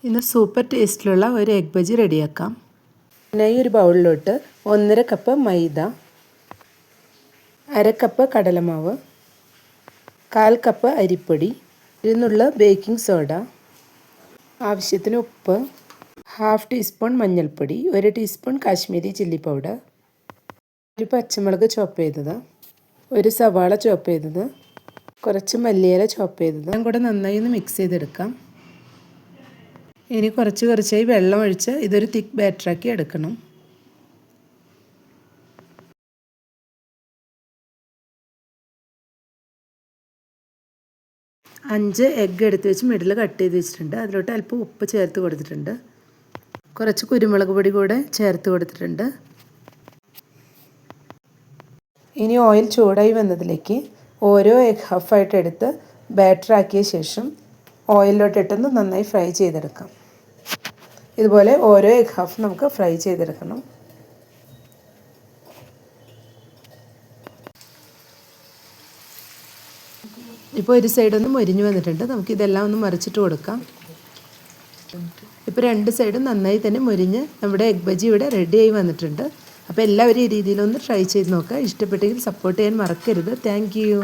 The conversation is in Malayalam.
ഇന്ന് സൂപ്പർ ടേസ്റ്റിലുള്ള ഒരു എഗ് ബജി റെഡിയാക്കാം. ഇതിനായി ഒരു ബൗളിലോട്ട് 1.5 കപ്പ് മൈദ, 1/2 കപ്പ് കടലമാവ്, 1/4 കപ്പ് അരിപ്പൊടി, 1 നുള്ള ബേക്കിംഗ് സോഡ, ആവശ്യത്തിന് ഉപ്പ്, 1/2 ടീസ്പൂൺ മഞ്ഞൾപ്പൊടി, 1 ടീസ്പൂൺ കാശ്മീരി ചില്ലി പൗഡർ, 1 പച്ചമുളക് ചോപ്പ് ചെയ്തത്, 1 സവാള ചോപ്പ് ചെയ്തത്, കുറച്ച് മല്ലിയില ചോപ്പ് ചെയ്തത്. എല്ലാം കൂടെ നന്നായി ഒന്ന് മിക്സ് ചെയ്തെടുക്കാം. ഇനി കുറച്ചായി വെള്ളം ഒഴിച്ച് ഇതൊരു തിക്ക് ബാറ്ററാക്കി എടുക്കണം. അഞ്ച് എഗ്ഗ് എടുത്ത് വെച്ച് മിഡിൽ കട്ട് ചെയ്ത് വെച്ചിട്ടുണ്ട്. അതിലോട്ട് അല്പം ഉപ്പ് ചേർത്ത് കൊടുത്തിട്ടുണ്ട്. കുറച്ച് കുരുമുളക് പൊടി കൂടെ ചേർത്ത് കൊടുത്തിട്ടുണ്ട്. ഇനി ഓയിൽ ചൂടായി വന്നതിലേക്ക് ഓരോ എഗ് ഹാഫായിട്ട് എടുത്ത് ബാറ്ററാക്കിയ ശേഷം ഓയിലിലോട്ടിട്ടൊന്ന് നന്നായി ഫ്രൈ ചെയ്തെടുക്കാം. ഇതുപോലെ ഓരോ എഗ് ഹാഫ് നമുക്ക് ഫ്രൈ ചെയ്തെടുക്കണം. ഇപ്പോൾ ഒരു സൈഡൊന്ന് മൊരിഞ്ഞ് വന്നിട്ടുണ്ട്. നമുക്കിതെല്ലാം ഒന്ന് മറിച്ചിട്ട് കൊടുക്കാം. ഇപ്പോൾ 2 സൈഡും നന്നായി തന്നെ മൊരിഞ്ഞ് നമ്മുടെ എഗ് ബജി ഇവിടെ റെഡിയായി വന്നിട്ടുണ്ട്. അപ്പോൾ എല്ലാവരും ഈ രീതിയിലൊന്ന് ട്രൈ ചെയ്ത് നോക്കുക. ഇഷ്ടപ്പെട്ടെങ്കിൽ സപ്പോർട്ട് ചെയ്യാൻ മറക്കരുത്. Thank you.